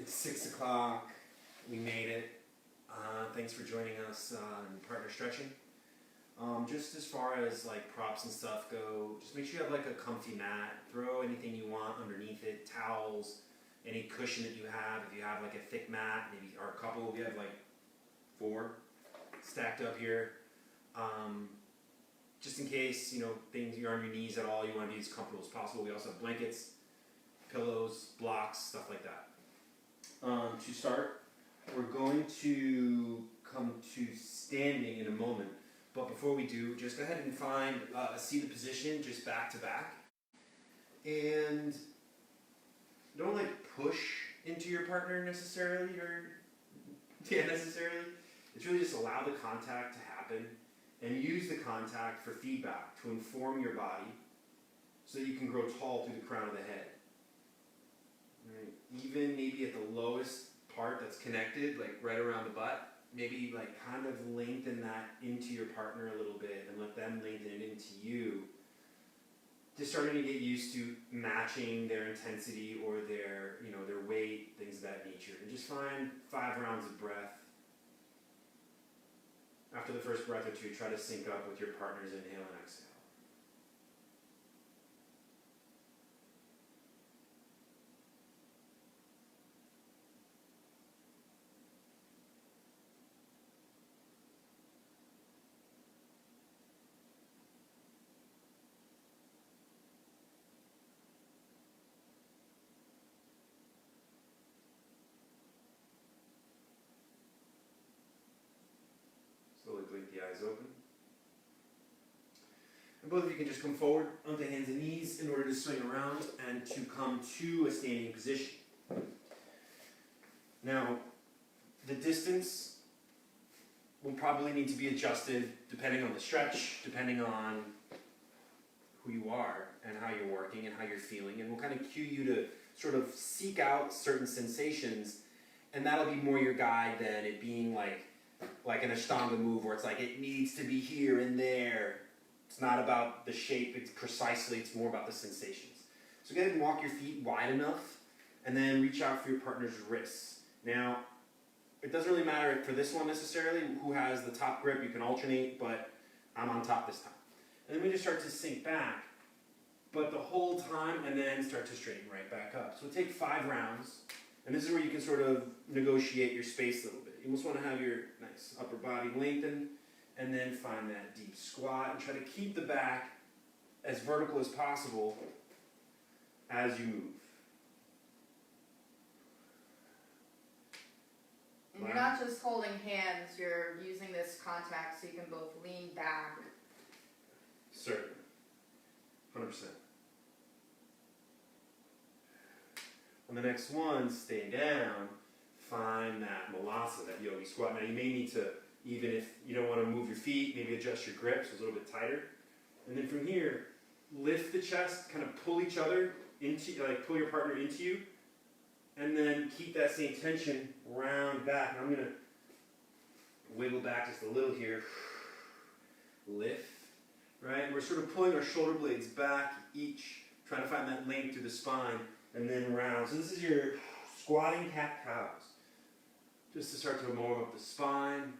It's 6 o'clock. We made it. Thanks for joining us in partner stretching. Just as far as like props and stuff go, just make sure you have like a comfy mat. Throw anything you want underneath it, towels, any cushion that you have. If you have like a thick mat, maybe or a couple, we have like 4 stacked up here. Just in case, you know, things you're on your knees at all, you want to be as comfortable as possible. We also have blankets, pillows, blocks, stuff like that. To start, we're going to come to standing in a moment. But before we do, just go ahead and find a seated position, just back to back. And don't like push into your partner necessarily. It's really just allow the contact to happen and use the contact for feedback to inform your body so that you can grow tall through the crown of the head. Right. Even maybe at the lowest part that's connected, like right around the butt, maybe like kind of lengthen that into your partner a little bit and let them lengthen it into you. Just starting to get used to matching their intensity or their, you know, their weight, things of that nature. And just find 5 rounds of breath. After the first breath or two, try to sync up with your partner's inhale and exhale. Slowly blink the eyes open. And both of you can just come forward onto hands and knees in order to swing around and to come to a standing position. Now, the distance will probably need to be adjusted depending on the stretch, depending on who you are and how you're working and how you're feeling. And we'll kind of cue you to sort of seek out certain sensations, and that'll be more your guide than it being like an Ashtanga move where it's like it needs to be here and there. It's not about the shape, it's more about the sensations. So go ahead and walk your feet wide enough and then reach out for your partner's wrists. Now, it doesn't really matter for this one necessarily who has the top grip. You can alternate, but I'm on top this time. And then we just start to sink back, but the whole time, and then start to straighten right back up. So take 5 rounds, and this is where you can sort of negotiate your space a little bit. You almost want to have your nice upper body lengthened, and then find that deep squat, and try to keep the back as vertical as possible as you move. And you're not just holding hands, you're using this contact so you can both lean back. Certainly. 100%. On the next one, stay down. Find that Malasa, that yogi squat. Now you may need to, even if you don't want to move your feet, maybe adjust your grips a little bit tighter. And then from here, lift the chest, kind of pull each other into, like pull your partner into you. And then keep that same tension round back. And I'm going to wiggle back just a little here. Lift, right? And we're sort of pulling our shoulder blades back each, trying to find that length through the spine, and then round. So this is your squatting cat-cows. Just to start to warm up the spine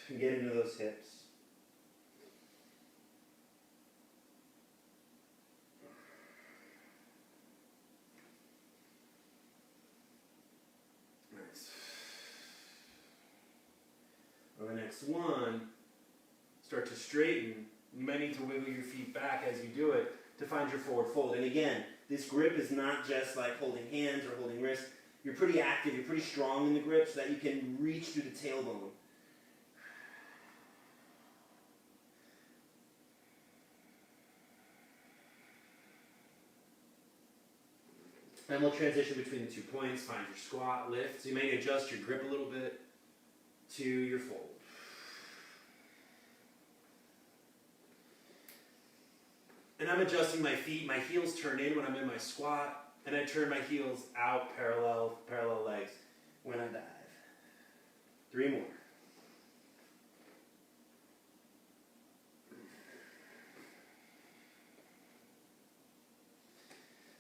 and get into those hips. Nice. On the next one, start to straighten. You might need to wiggle your feet back as you do it to find your forward fold. And again, this grip is not just like holding hands or holding wrists. You're pretty active, you're pretty strong in the grip so that you can reach through the tailbone. And we'll transition between the 2 points. Find your squat, lift. So you may adjust your grip a little bit to your fold. And I'm adjusting my feet. My heels turn in when I'm in my squat. And I turn my heels out parallel legs when I dive. 3 more.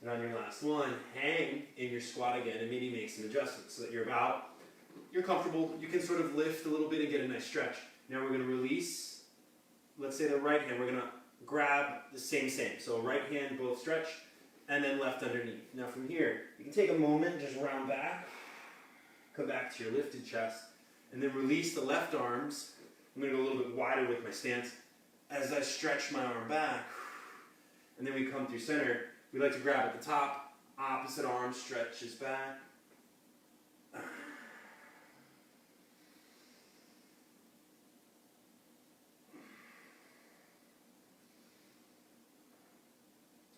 And on your last one, hang in your squat again and maybe make some adjustments so that you're comfortable. You can sort of lift a little bit and get a nice stretch. Now we're going to release, let's say the right hand, we're going to grab the same. So right hand, both stretch, and then left underneath. Now from here, you can take a moment, just round back, come back to your lifted chest, and then release the left arms. I'm going to go a little bit wider with my stance as I stretch my arm back. And then we come through center. We like to grab at the top, opposite arm stretches back.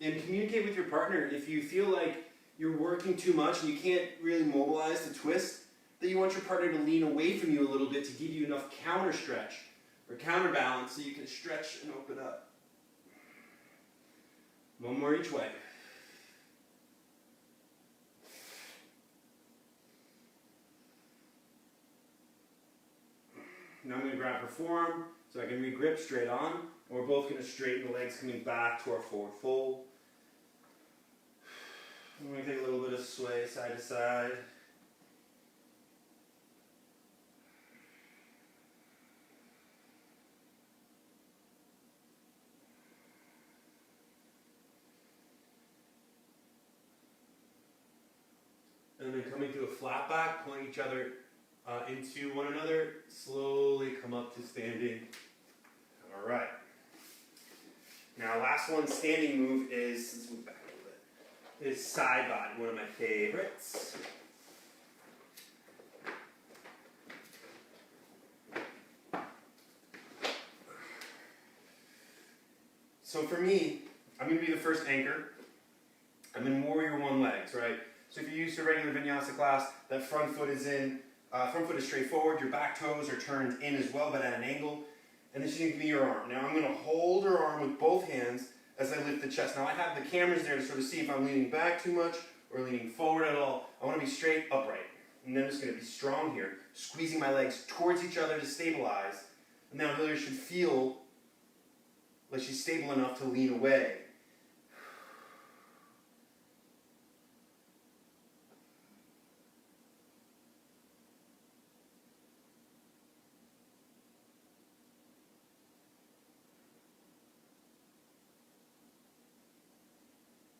And communicate with your partner if you feel like you're working too much and you can't really mobilize the twist, that you want your partner to lean away from you a little bit to give you enough counter stretch or counterbalance so you can stretch and open up. One more each way. Now I'm going to grab her forearm so I can re-grip straight on. And we're both going to straighten the legs coming back to our forward fold. I'm going to take a little bit of sway side to side. And then coming through a flat back, pulling each other into one another. Slowly come up to standing. All right. Now, last one, standing move is, let's move back a little bit, is side body, one of my favorites. So for me, I'm going to be the first anchor. I'm in warrior one legs, right? So if you're used to a regular vinyasa class, that front foot is straight forward, your back toes are turned in as well, but at an angle. And then she's going to give me your arm. Now I'm going to hold her arm with both hands as I lift the chest. Now I have the cameras there to sort of see if I'm leaning back too much or leaning forward at all. I want to be straight, upright. And then I'm just going to be strong here, squeezing my legs towards each other to stabilize. And now Hillary should feel like she's stable enough to lean away.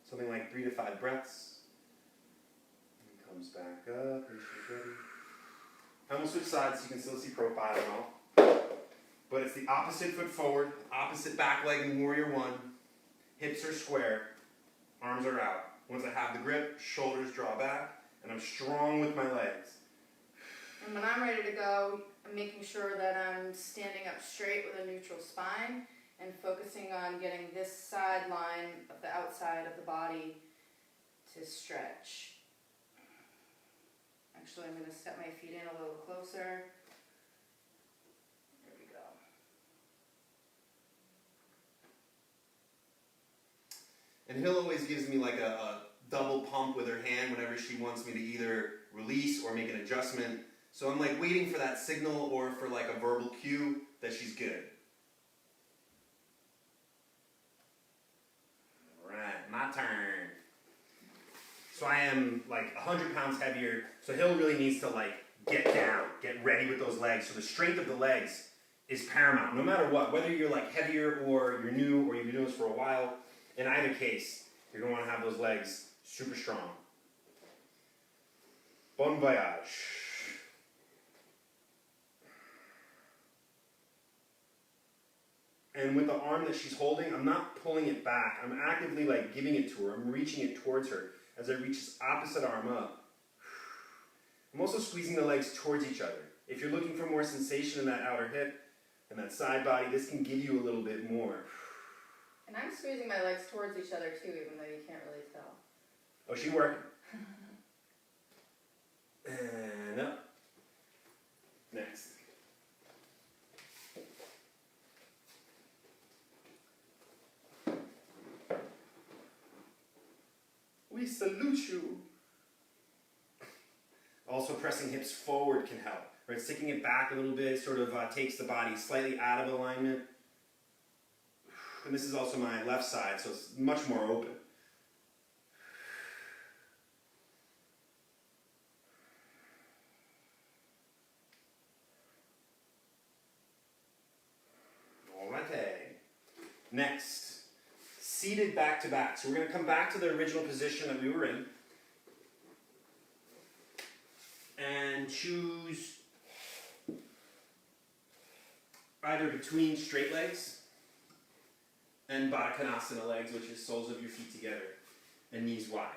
Something like 3 to 5 breaths. And comes back up and she's ready. I'm going to switch sides so you can still see profile and all. But it's the opposite foot forward, opposite back leg in warrior one. Hips are square, arms are out. Once I have the grip, shoulders draw back, and I'm strong with my legs. And when I'm ready to go, I'm making sure that I'm standing up straight with a neutral spine and focusing on getting this side line of the outside of the body to stretch. Actually, I'm going to step my feet in a little closer. There we go. And Hill always gives me like a double pump with her hand whenever she wants me to either release or make an adjustment. So I'm like waiting for that signal or for like a verbal cue that she's good. Alright, my turn. So I am like 100 pounds heavier, so Hill really needs to like get down, get ready with those legs. So the strength of the legs is paramount, no matter what, whether you're like heavier or you're new or you've been doing this for a while. In either case, you're going to want to have those legs super strong. Bon voyage. And with the arm that she's holding, I'm not pulling it back. I'm actively like giving it to her. I'm reaching it towards her as I reach this opposite arm up. I'm also squeezing the legs towards each other. If you're looking for more sensation in that outer hip and that side body, this can give you a little bit more. And I'm squeezing my legs towards each other too, even though you can't really tell. Oh, she working. And up. Next. We salute you. Also, pressing hips forward can help. Right, sticking it back a little bit sort of takes the body slightly out of alignment. And this is also my left side, so it's much more open. Next, seated back to back. So we're going to come back to the original position that we were in and choose either between straight legs and Baddha Konasana legs, which is soles of your feet together and knees wide.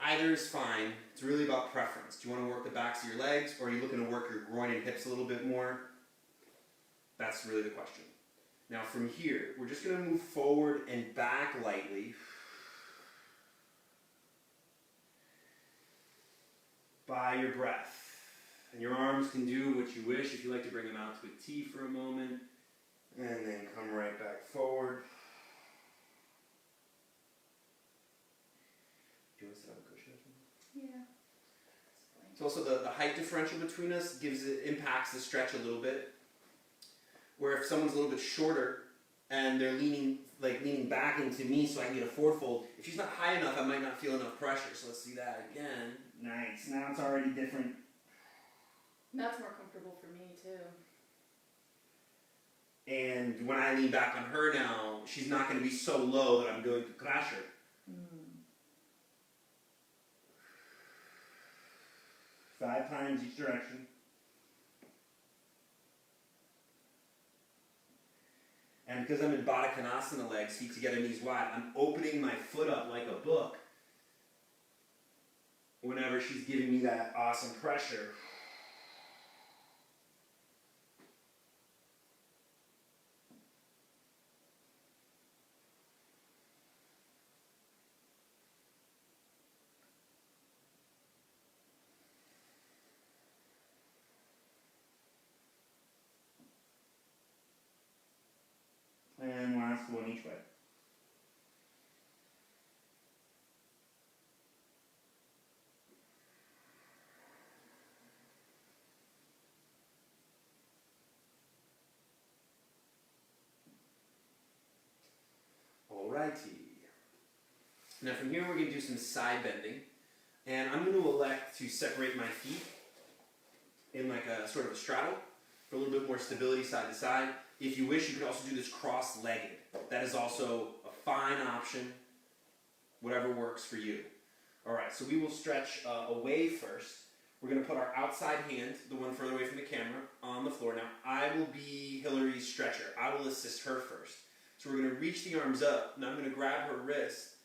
Either is fine. It's really about preference. Do you want to work the backs of your legs, or are you looking to work your groin and hips a little bit more? That's really the question. Now from here, we're just going to move forward and back lightly. By your breath. And your arms can do what you wish. If you like to bring them out to a T for a moment. And then come right back forward. Do you want to sit on the cushion? Yeah. So also the height differential between us impacts the stretch a little bit. Where if someone's a little bit shorter and they're leaning back into me so I can get a forward fold, if she's not high enough, I might not feel enough pressure. So let's see that again. Nice. Now it's already different. That's more comfortable for me too. And when I lean back on her now, she's not going to be so low that I'm going to crash her. Mm. 5 times each direction. And because I'm in Baddha Konasana legs, feet together, knees wide, I'm opening my foot up like a book whenever she's giving me that awesome pressure. And last one each way. Alrighty. Now from here we're going to do some side bending. And I'm going to elect to separate my feet in like a sort of a straddle for a little bit more stability side to side. If you wish, you could also do this cross-legged. That is also a fine option, whatever works for you. Alright, so we will stretch away first. We're going to put our outside hand, the one further away from the camera, on the floor. Now, I will be Hillary's stretcher. I will assist her first. So we're going to reach the arms up. Now I'm going to grab her wrist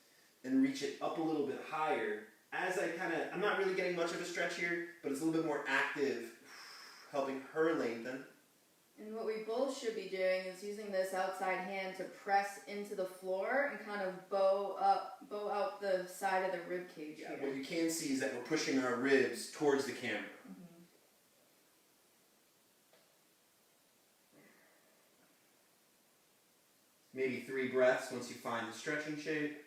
and reach it up a little bit higher. As I'm not really getting much of a stretch here, but it's a little bit more active, helping her lengthen. And what we both should be doing is using this outside hand to press into the floor and kind of bow out the side of the rib cage here. What you can see is that we're pushing our ribs towards the camera. Mm-hmm. Maybe 3 breaths once you find the stretching shape.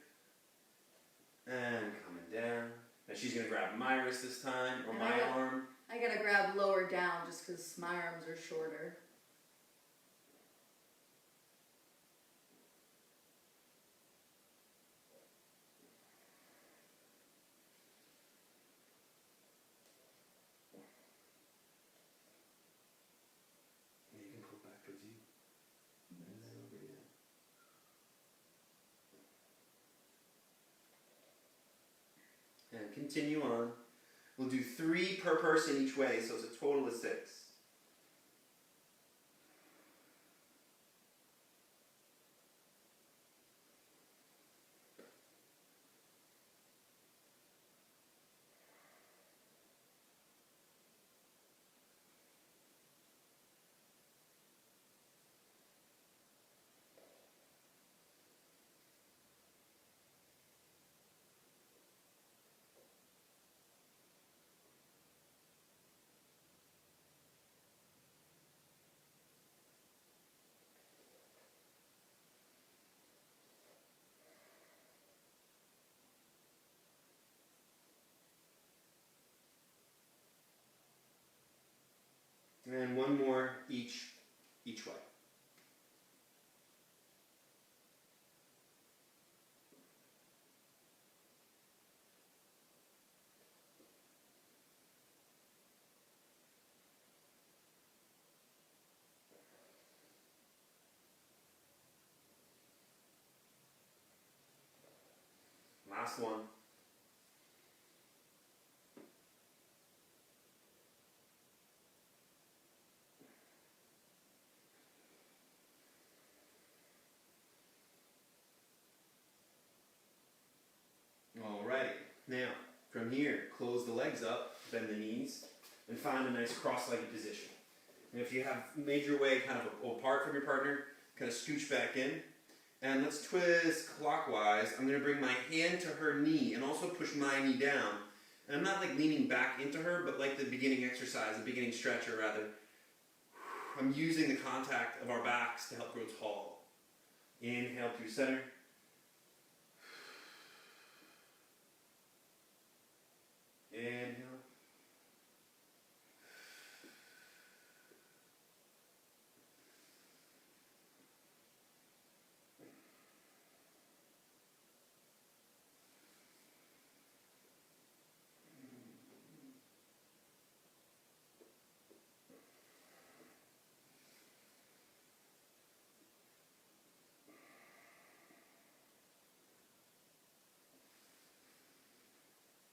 And coming down. Now she's going to grab my wrist this time, or my arm. I gotta grab lower down just because my arms are shorter. You can pull back towards you. And then over you. And continue on. We'll do 3 per person each way, so it's a total of 6. And 1 more each way. last one. Alrighty, now from here, close the legs up, bend the knees, and find a nice cross-legged position. And if you have made your way kind of apart from your partner, kind of scooch back in. And let's twist clockwise. I'm going to bring my hand to her knee and also push my knee down. And I'm not like leaning back into her, but like the beginning exercise, the beginning stretcher rather. I'm using the contact of our backs to help grow tall. Inhale through center. Inhale.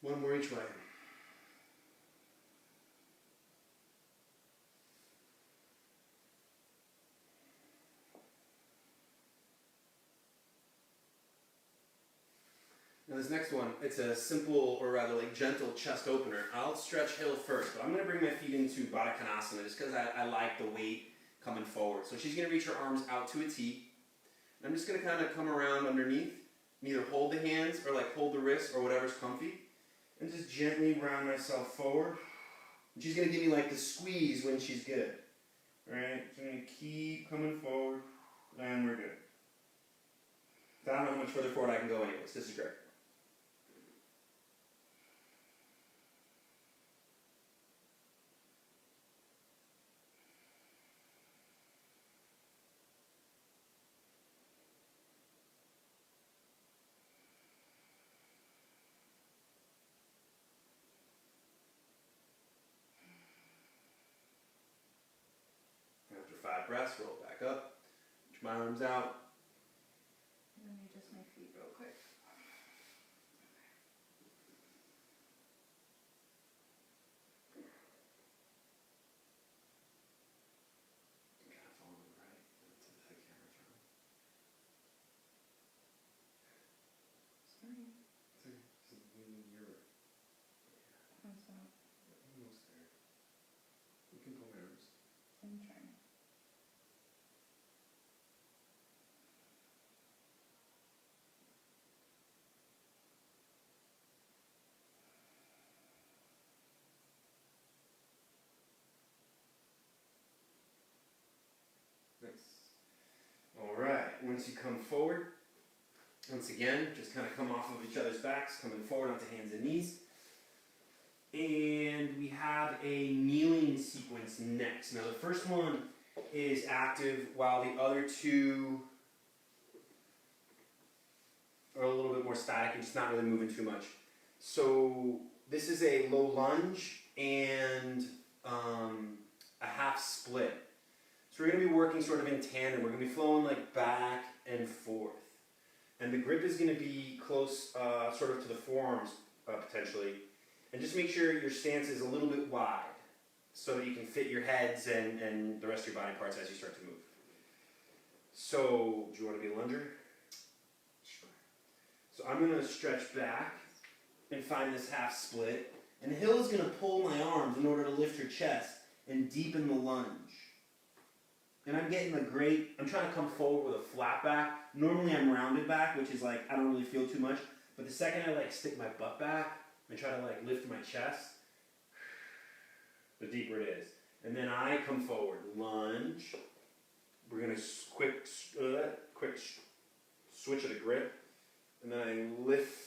One more each way. Now this next one, it's a simple, or rather like gentle chest opener. I'll stretch hill first, but I'm going to bring my feet into Baddha Konasana just because I like the weight coming forward. So she's going to reach her arms out to a T. And I'm just going to kind of come around underneath, and either hold the hands or like hold the wrists or whatever's comfy. And just gently round myself forward. And she's going to give me like the squeeze when she's good. Alright, so I'm going to keep coming forward, and we're good. I don't know how much further forward I can go anyways. This is great. After 5 breaths, roll back up. Reach my arms out. Let me adjust my feet real quick. You kind of fall on the right to the camera front. Sorry. So you're right. How's that? Almost there. You can pull my arms. I'm trying. Nice. Alright, once you come forward, once again, just kind of come off of each other's backs, coming forward onto hands and knees. And we have a kneeling sequence next. Now the first one is active while the other two are a little bit more static and just not really moving too much. So this is a low lunge and a half split. So we're going to be working sort of in tandem. We're going to be flowing like back and forth. And the grip is going to be close sort of to the forearms potentially. And just make sure your stance is a little bit wide so that you can fit your heads and the rest of your body parts as you start to move. So, do you want to be a lunger? Sure. So I'm going to stretch back and find this half split. And Hill is going to pull my arms in order to lift her chest and deepen the lunge. And I'm getting I'm trying to come forward with a flat back. Normally I'm rounded back, which is like, I don't really feel too much. But the second I like stick my butt back and try to like lift my chest, the deeper it is. And then I come forward, lunge. We're going to quick switch of the grip. And then I lift,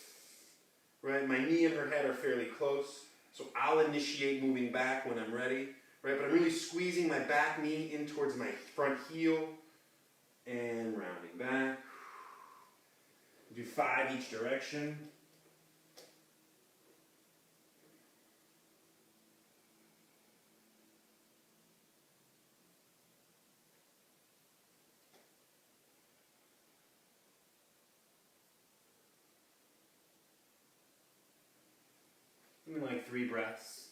right? My knee and her head are fairly close. So I'll initiate moving back when I'm ready. Right, but I'm really squeezing my back knee in towards my front heel and rounding back. Do 5 each direction. 3 breaths.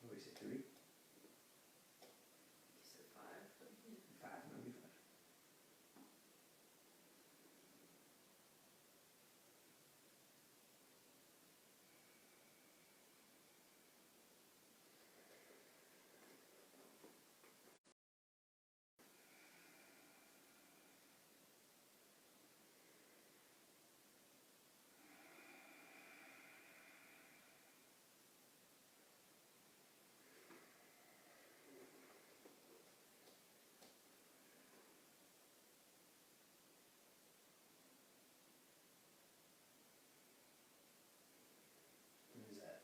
What did we say, 3? You said 5. 5, no, be 5. What is that?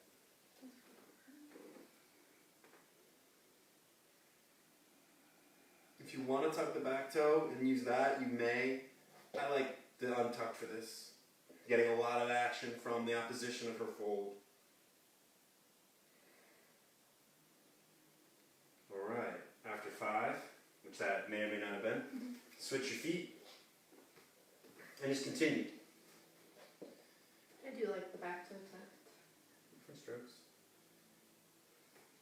If you want to tuck the back toe and use that, you may. I like the untucked for this. Getting a lot of action from the opposition of her fold. Alright, after 5, which that may or may not have been, switch your feet and just continue. I do like the back toe tucked. Different strokes.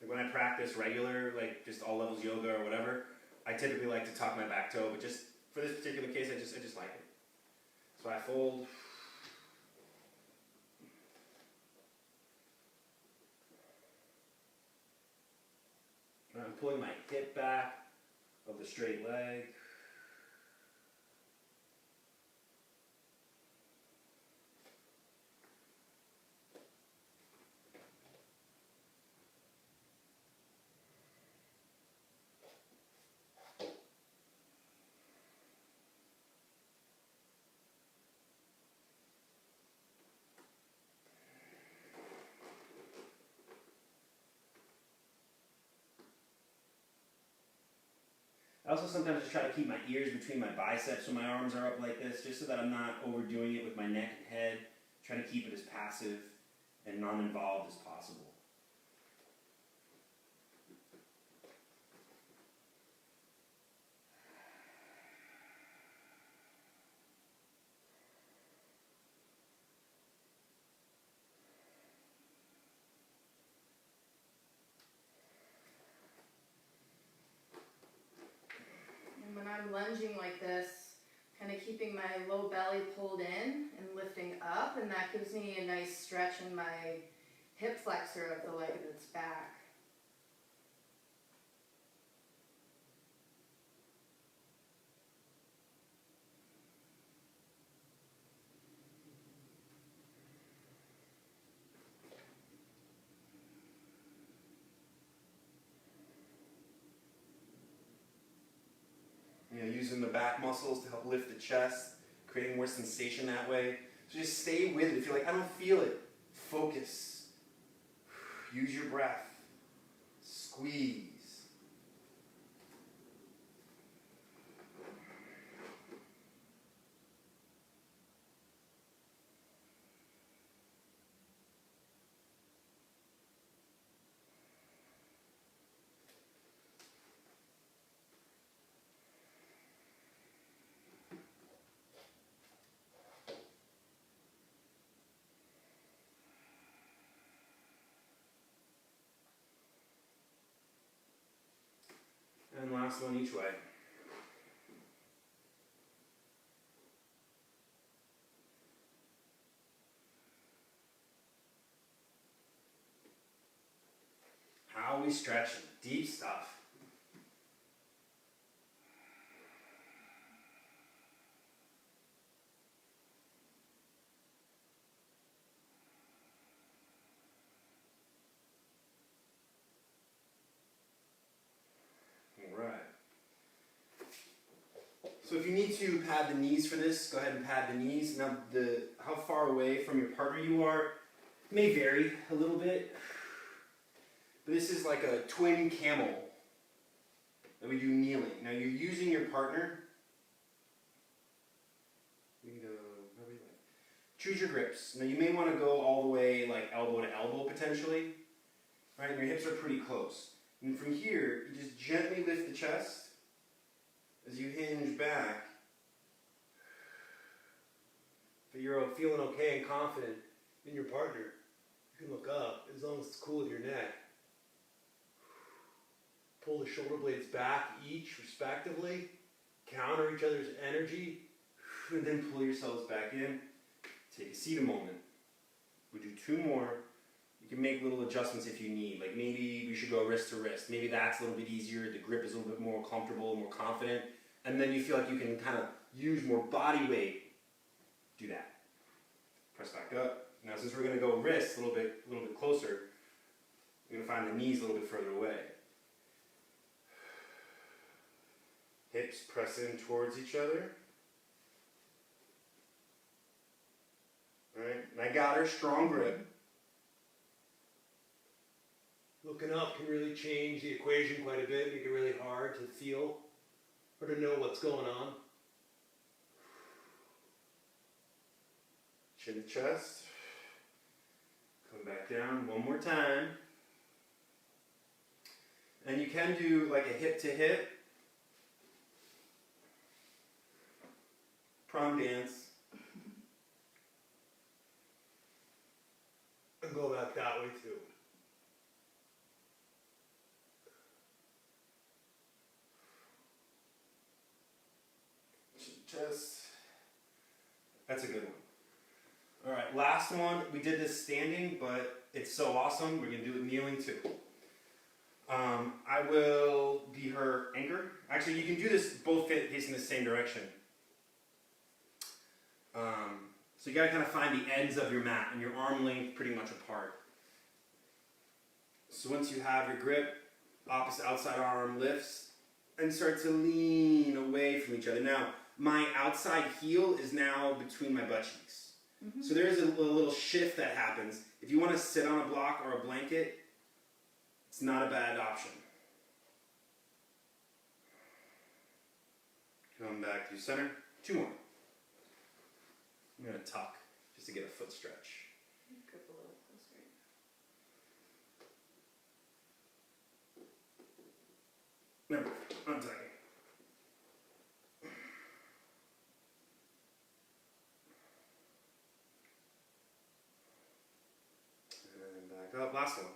Like when I practice regular, like just all levels yoga or whatever, I typically like to tuck my back toe, but just for this particular case, I just like it. So I fold. And I'm pulling my hip back of the straight leg. I also sometimes just try to keep my ears between my biceps when my arms are up like this, just so that I'm not overdoing it with my neck and head. Try to keep it as passive and non-involved as possible. And when I'm lunging like this, kind of keeping my low belly pulled in and lifting up, and that gives me a nice stretch in my hip flexor of the leg that's back. You know, using the back muscles to help lift the chest, creating more sensation that way. So just stay with it. If you're like, I don't feel it, focus. Use your breath. Squeeze. And last one each way. How are we stretching? Deep stuff. Alright. So if you need to pad the knees for this, go ahead and pad the knees. Now, how far away from your partner you are may vary a little bit. But this is like a twin camel that we do kneeling. Now you're using your partner. choose your grips. Now you may want to go all the way like elbow to elbow potentially, right? And your hips are pretty close. And from here, you just gently lift the chest as you hinge back. But you're feeling okay and confident in your partner. You can look up as long as it's cool with your neck. Pull the shoulder blades back each respectively. Counter each other's energy. And then pull yourselves back in. Take a seat a moment. We'll do 2 more. You can make little adjustments if you need. Like maybe we should go wrist to wrist. Maybe that's a little bit easier. The grip is a little bit more comfortable, more confident. And then you feel like you can kind of use more body weight. Do that. Press back up. Now since we're going to go wrist a little bit closer, we're going to find the knees a little bit further away. Hips press in towards each other. Alright, and I got her, strong grip. Looking up can really change the equation quite a bit, make it really hard to feel or to know what's going on. Chin to chest. Come back down one more time. And you can do like a hip to hip. Prom dance. And go back that way too. Chest. That's a good one. All right, last one. We did this standing, but it's so awesome. We're going to do it kneeling too. I will be her anchor. Actually, you can do this both facing the same direction. So you got to kind of find the ends of your mat and your arm length pretty much apart. So once you have your grip, opposite outside arm lifts and start to lean away from each other. Now, my outside heel is now between my butt cheeks. Mm-hmm. So there's a little shift that happens. If you want to sit on a block or a blanket, it's not a bad option. Come back to center. 2 more. I'm going to tuck just to get a foot stretch. Grip a little closer. Remember, untucking. And back up. Last one.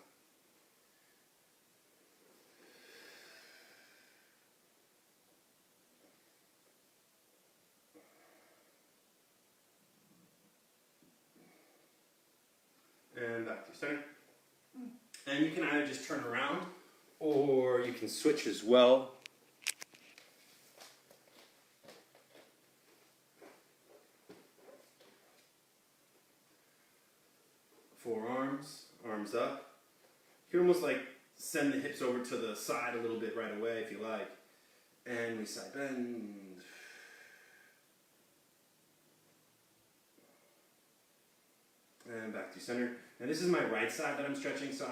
And back to center. And you can either just turn around or you can switch as well. Forearms, arms up. You can almost like send the hips over to the side a little bit right away if you like. And we side bend. And back to center. Now this is my right side that I'm stretching, so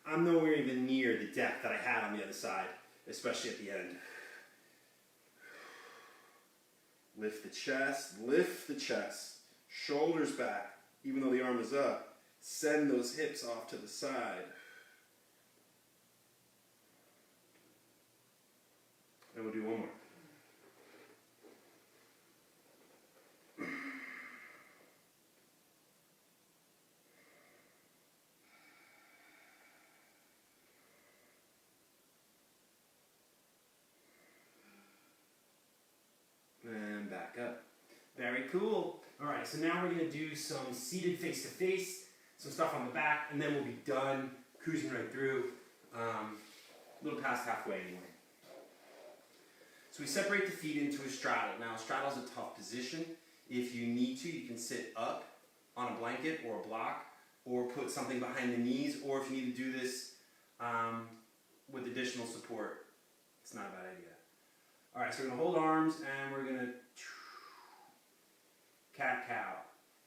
I'm nowhere even near the depth that I had on the other side, especially at the end. Lift the chest, shoulders back, even though the arm is up. Send those hips off to the side. And we'll do one more. And back up. Very cool. All right, so now we're going to do some seated face-to-face, some stuff on the back, and then we'll be done cruising right through, a little past halfway anyway. So we separate the feet into a straddle. Now, a straddle is a tough position. If you need to, you can sit up on a blanket or a block, or put something behind the knees, or if you need to do this with additional support, it's not a bad idea. All right, so we're going to hold arms, and we're going to cat-cow,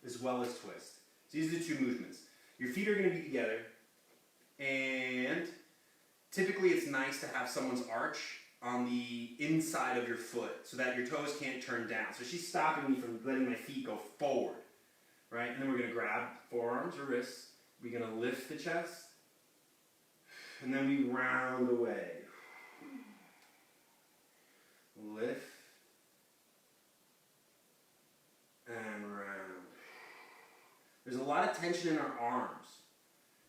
as well as twist. So these are the 2 movements. Your feet are going to be together, and typically it's nice to have someone's arch on the inside of your foot so that your toes can't turn down. So she's stopping me from letting my feet go forward. right? And then we're gonna grab forearms or wrists. We're gonna lift the chest, and then we round away. Lift and round. There's a lot of tension in our arms,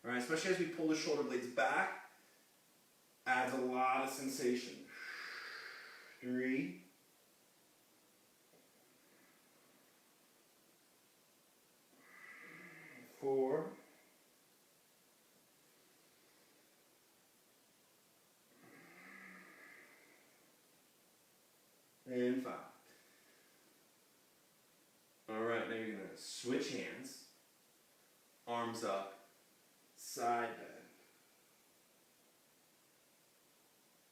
right? Especially as we pull the shoulder blades back, adds a lot of sensation. 3, 4, and 5. All right, now you're gonna switch hands, arms up, side bend,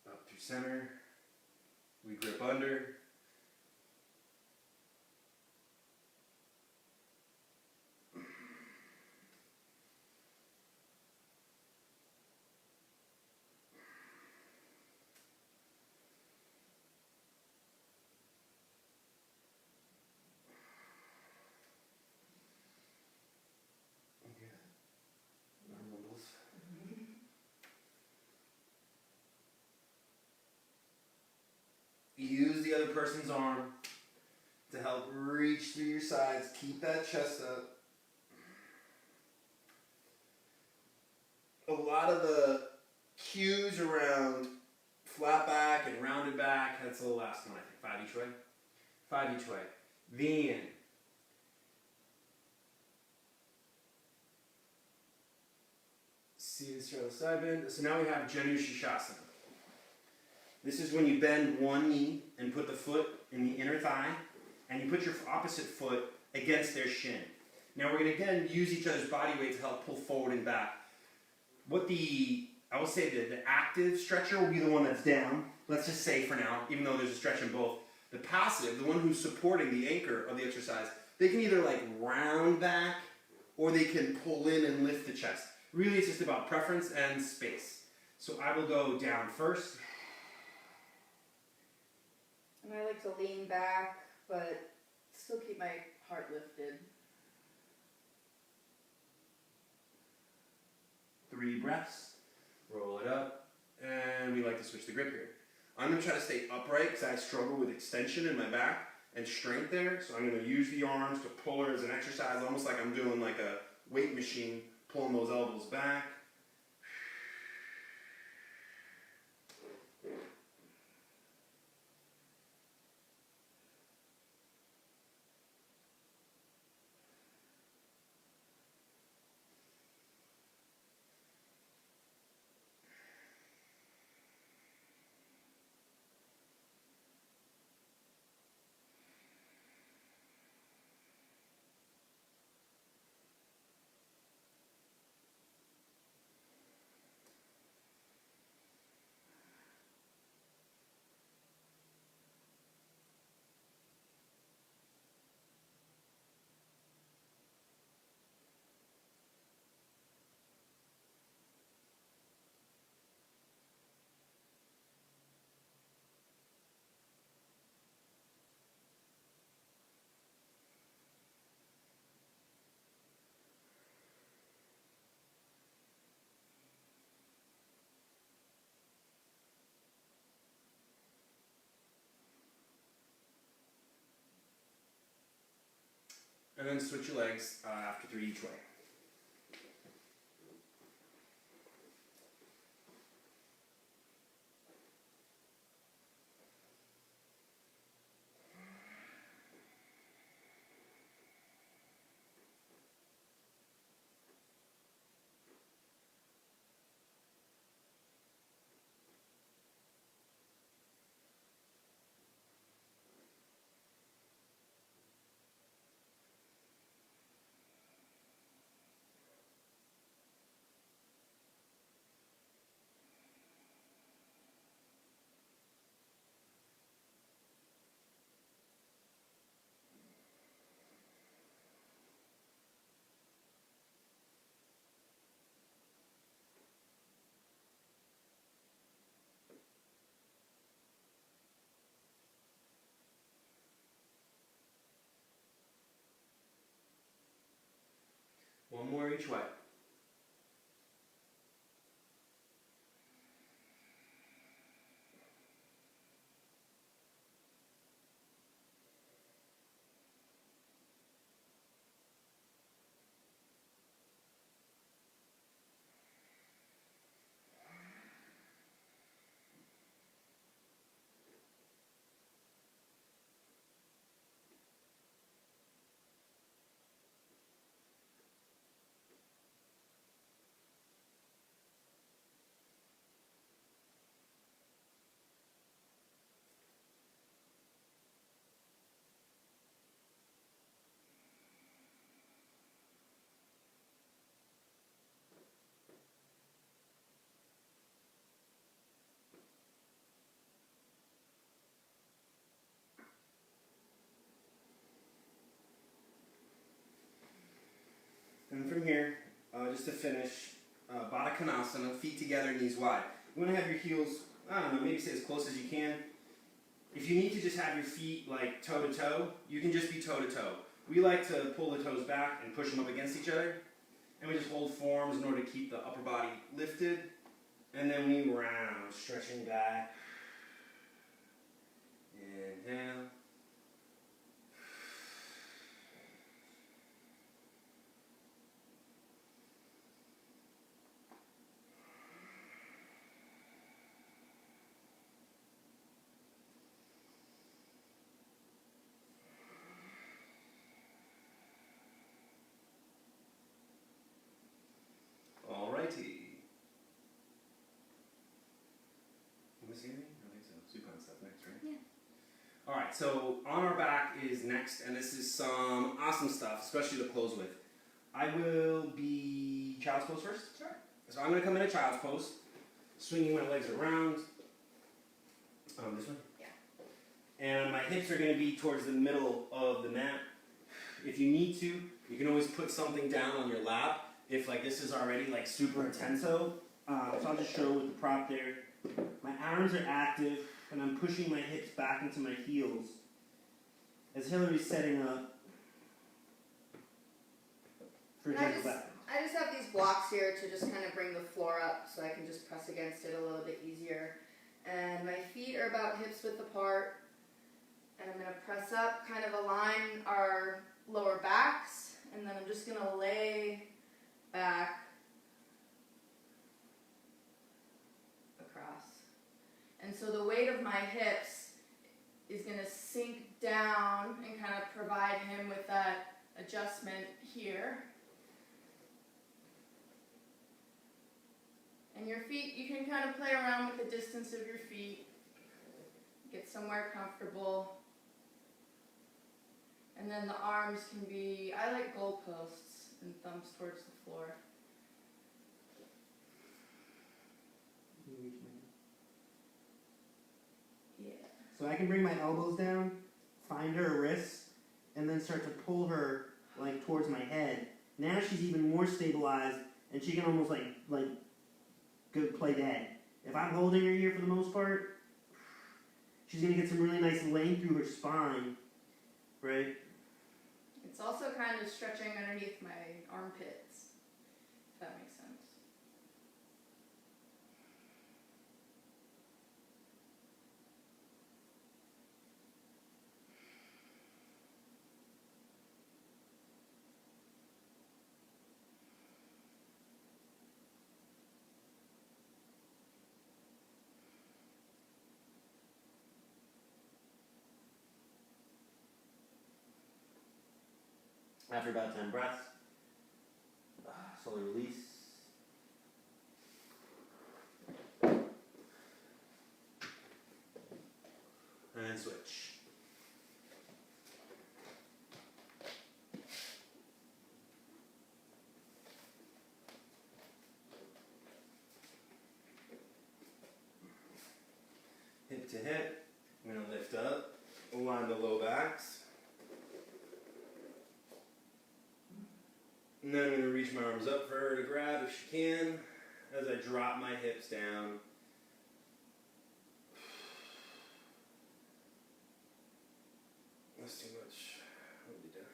up through center. We grip under. Use the other person's arm to help reach through your sides. Keep that chest up. A lot of the cues around flat back and rounded back, that's the last one, I think. 5 each way. 5 each way. Then, seated straddle side bend. So now we have Janu Shishasana. This is when you bend one knee and put the foot in the inner thigh, and you put your opposite foot against their shin. Now we're going to again use each other's body weight to help pull forward and back. I will say the active stretcher will be the one that's down. Let's just say for now, even though there's a stretch in both. The passive, the one who's supporting the anchor of the exercise, they can either like round back or they can pull in and lift the chest. Really, it's just about preference and space. So I will go down first. And I like to lean back, but still keep my heart lifted. 3 breaths. Roll it up. And we like to switch the grip here. I'm going to try to stay upright because I struggle with extension in my back and strength there. So I'm going to use the arms to pull her as an exercise, almost like I'm doing like a weight machine, pulling those elbows back. And then switch your legs after 3 each way. which way. And from here, just to finish, Baddha Konasana, feet together, knees wide. You want to have your heels, I don't know, maybe say as close as you can. If you need to just have your feet like toe to toe, you can just be toe to toe. We like to pull the toes back and push them up against each other. And we just hold forms in order to keep the upper body lifted. And then we round, stretching back. Inhale. Alrighty. Am I seeing anything? I don't think so. Supine stuff next, right? Yeah. Alright, so on our back is next, and this is some awesome stuff, especially to close with. I will be child's pose first. Sure. So I'm going to come in a child's pose, swinging my legs around. This one? Yeah. And my hips are going to be towards the middle of the mat. If you need to, you can always put something down on your lap. If like this is already like super intenso, so I'll just show with the prop there. My arms are active, and I'm pushing my hips back into my heels as Hillary's setting up for gentle back. I just have these blocks here to just kind of bring the floor up so I can just press against it a little bit easier. And my feet are about hips width apart. And I'm going to press up, kind of align our lower backs, and then I'm just going to lay back across. And so the weight of my hips is going to sink down and kind of provide him with that adjustment here. And your feet, you can kind of play around with the distance of your feet, get somewhere comfortable. And then the arms can be, I like goalposts and thumbs towards the floor. Yeah. So I can bring my elbows down, find her wrists, and then start to pull her like towards my head. Now she's even more stabilized, and she can almost like go play dead. If I'm holding her here for the most part, she's gonna get some really nice length through her spine, right? It's also kind of stretching underneath my armpits, if that makes sense. After about 10 breaths, slowly release. And switch. Hip to hip. I'm going to lift up, align the low backs. And then I'm going to reach my arms up for her to grab if she can as I drop my hips down. That's too much. What have we done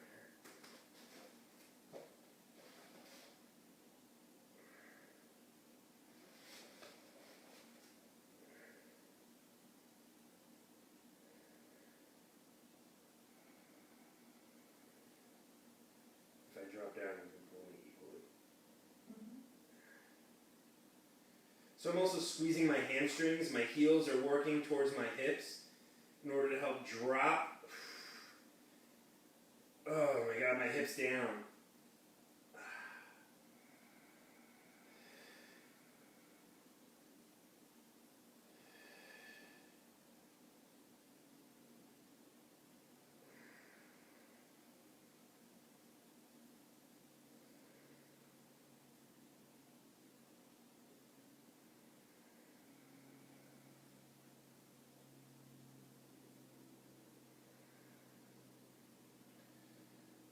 here? So I'm also squeezing my hamstrings. My heels are working towards my hips in order to help drop. Oh my God, my hips down.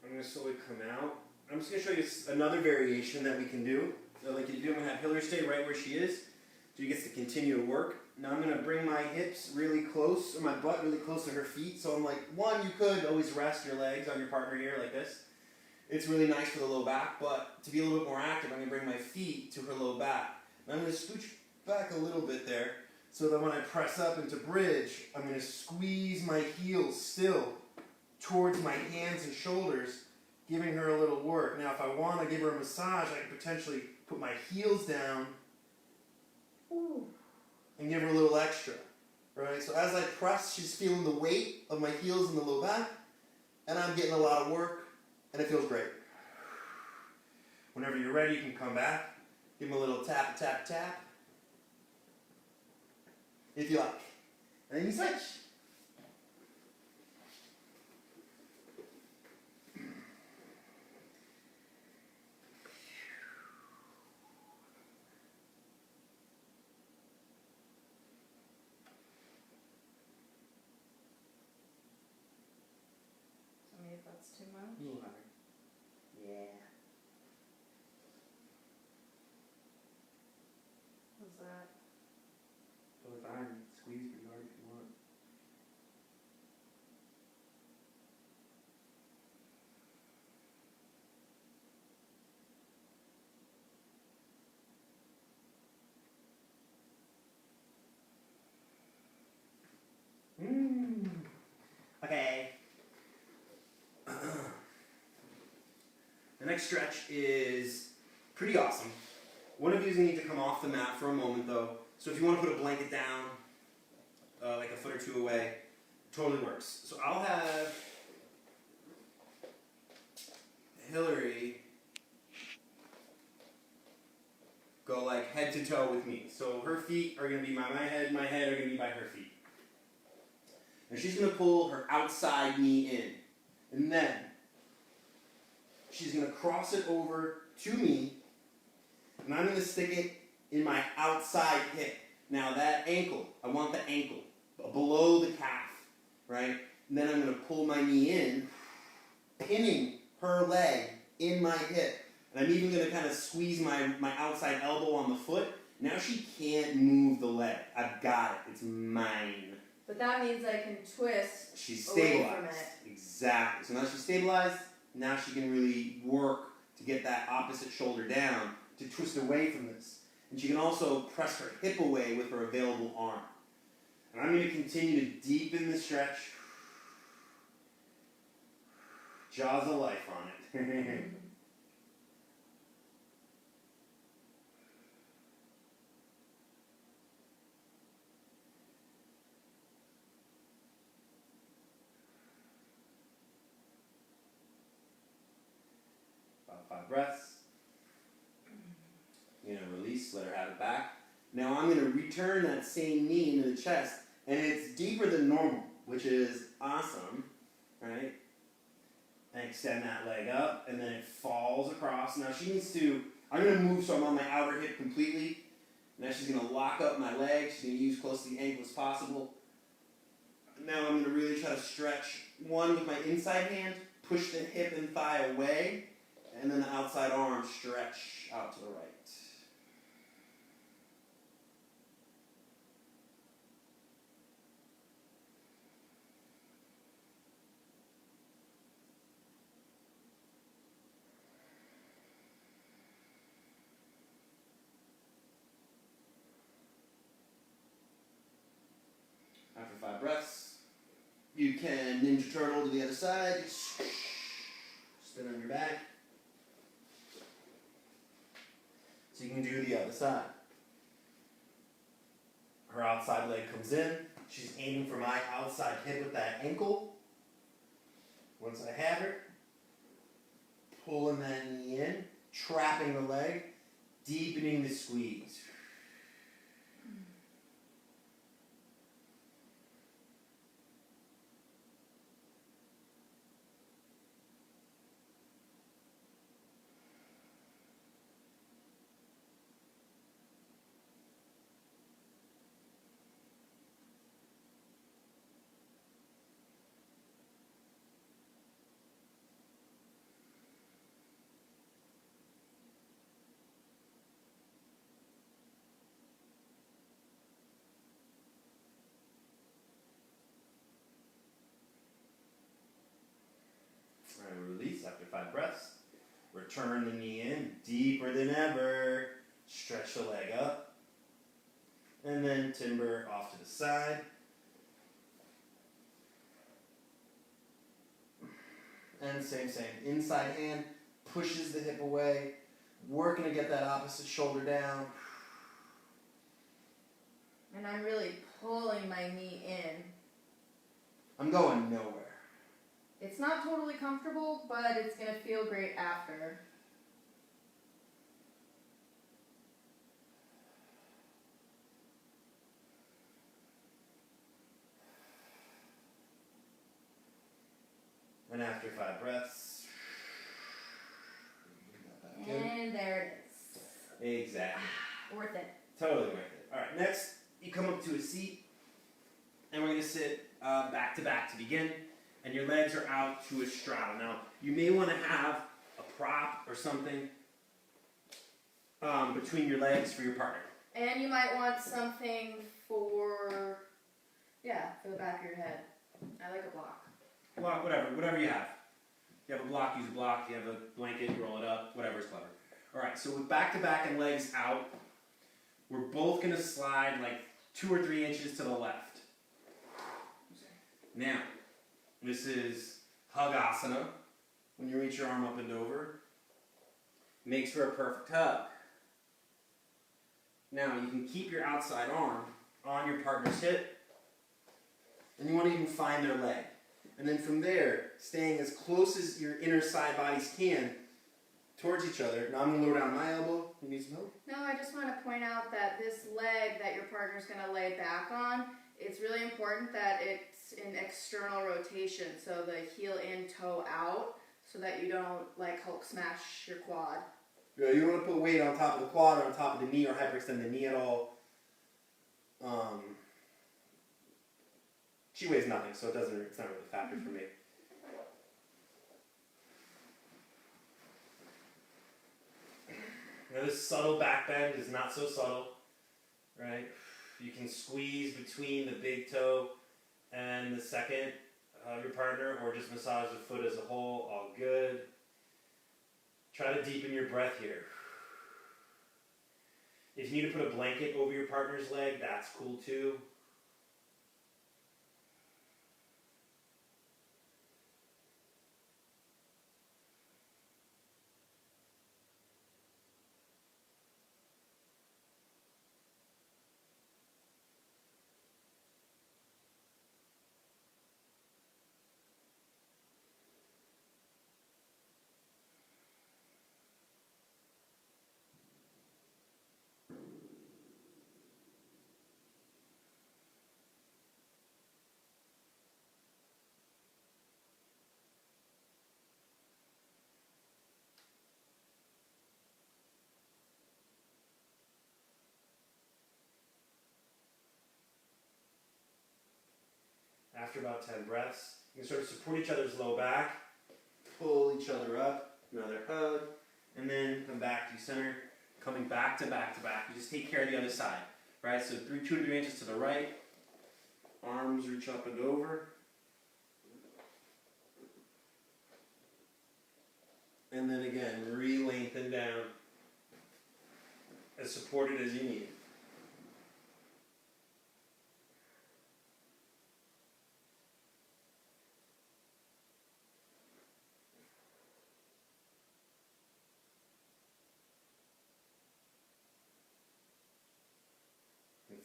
I'm going to slowly come out. I'm just going to show you another variation that we can do. So like you do, I'm going to have Hillary stay right where she is. So she gets to continue to work. Now I'm going to bring my hips really close, or my butt really close to her feet. So I'm like, one, you could always rest your legs on your partner here like this. It's really nice for the low back, but to be a little bit more active, I'm going to bring my feet to her low back. And I'm going to scooch back a little bit there, so that when I press up into bridge, I'm going to squeeze my heels still towards my hands and shoulders, giving her a little work. Now, if I want to give her a massage, I can potentially put my heels down and give her a little extra, right? So as I press, she's feeling the weight of my heels in the low back, and I'm getting a lot of work, and it feels great. Whenever you're ready, you can come back, give them a little tap, tap, tap, if you like. And then you switch. Tell me if that's too much. You are. Yeah. What's that? Go with iron. Squeeze pretty hard if you want. Okay. The next stretch is pretty awesome. One of you is going to need to come off the mat for a moment though. So if you want to put a blanket down, like a foot or two away, totally works. So I'll have Hillary go like head to toe with me. So her feet are going to be by my head are going to be by her feet. And she's going to pull her outside knee in. And then she's going to cross it over to me, and I'm going to stick it in my outside hip. Now that ankle, I want the ankle below the calf, right? And then I'm going to pull my knee in, pinning her leg in my hip. And I'm even going to kind of squeeze my outside elbow on the foot. Now she can't move the leg. I've got it. It's mine. But that means I can twist She's away stabilized. from it. Exactly. So now she's stabilized. Now she can really work to get that opposite shoulder down, to twist away from this. And she can also press her hip away with her available arm. And I'm going to continue to deepen the stretch. Jaws of life on it. About 5 breaths. You know, release, let her have it back. Now I'm going to return that same knee into the chest, and it's deeper than normal, which is awesome, right? And extend that leg up, and then it falls across. Now she needs to, I'm going to move so I'm on my outer hip completely. Now she's going to lock up my leg. She's going to use close to the ankle as possible. Now I'm going to really try to stretch, one with my inside hand, push the hip and thigh away, and then the outside arm stretch out to the right. After 5 breaths, you can ninja turtle to the other side. Spin on your back. So you can do the other side. Her outside leg comes in. She's aiming for my outside hip with that ankle. Once I have her, pulling that knee in, trapping the leg, deepening the squeeze. Alright, release after 5 breaths. Return the knee in, deeper than ever. Stretch the leg up. And then timber off to the side. And same. Inside hand pushes the hip away. Working to get that opposite shoulder down. And I'm really pulling my knee in. I'm going nowhere. It's not totally comfortable, but it's going to feel great after. And after 5 breaths. And there it is. Exactly. Worth it. Totally worth it. Alright, next you come up to a seat. And we're going to sit back to back to begin. And your legs are out to a straddle. Now, you may want to have a prop or something between your legs for your partner. And you might want something for the back of your head. I like a block. Block, whatever you have. If you have a block, use a block. If you have a blanket, roll it up. Whatever's clever. Alright, so with back to back and legs out, we're both going to slide like 2 or 3 inches to the left. Now, this is Hagasana. When you reach your arm up and over, makes for a perfect hug. Now, you can keep your outside arm on your partner's hip, and you want to even find their leg. And then from there, staying as close as your inner side bodies can towards each other. Now I'm going to lower down my elbow. You need some help? No, I just want to point out that this leg that your partner's going to lay back on, it's really important that it's in external rotation, so the heel in, toe out, so that you don't like Hulk smash your quad. Yeah, you don't want to put weight on top of the quad or on top of the knee or hyperextend the knee at all. She weighs nothing, so it's not really a factor for me. Now this subtle back bend is not so subtle, right? You can squeeze between the big toe and the second of your partner, or just massage the foot as a whole, all good. Try to deepen your breath here. If you need to put a blanket over your partner's leg, that's cool too. After about 10 breaths, you can sort of support each other's low back, pull each other up, another hug, and then come back to center, coming back to back to back. You just take care of the other side, right? So 2 to 3 inches to the right, arms reach up and over, and then again, re-lengthen down, as supported as you need.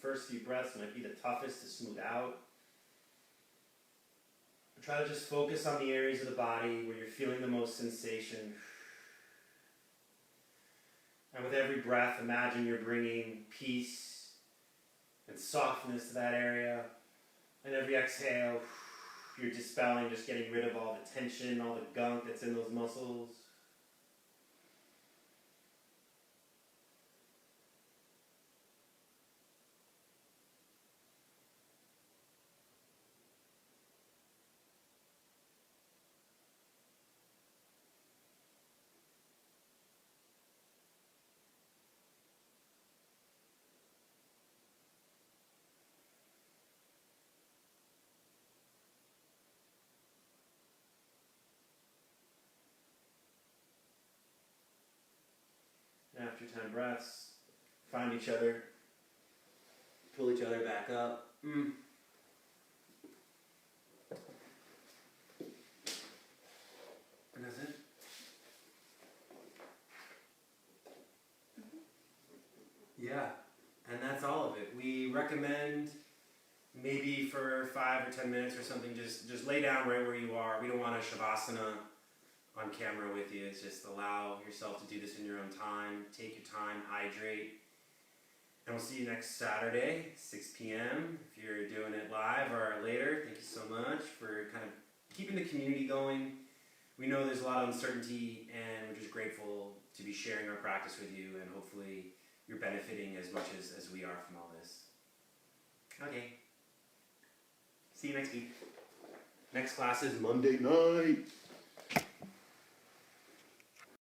first few breaths might be the toughest to smooth out. Try to just focus on the areas of the body where you're feeling the most sensation. And with every breath, imagine you're bringing peace and softness to that area. And every exhale, you're dispelling, just getting rid of all the tension, all the gunk that's in those muscles. After 10 breaths, find each other, pull each other back up. And that's it. Yeah, and that's all of it. We recommend maybe for 5 or 10 minutes or something, just lay down right where you are. We don't want a shavasana on camera with you. It's just allow yourself to do this in your own time. Take your time, hydrate. And we'll see you next Saturday, 6 p.m. If you're doing it live or later, thank you so much for kind of keeping the community going. We know there's a lot of uncertainty, and we're just grateful to be sharing our practice with you, and hopefully you're benefiting as much as we are from all this. Okay. See you next week. Next class is Monday night.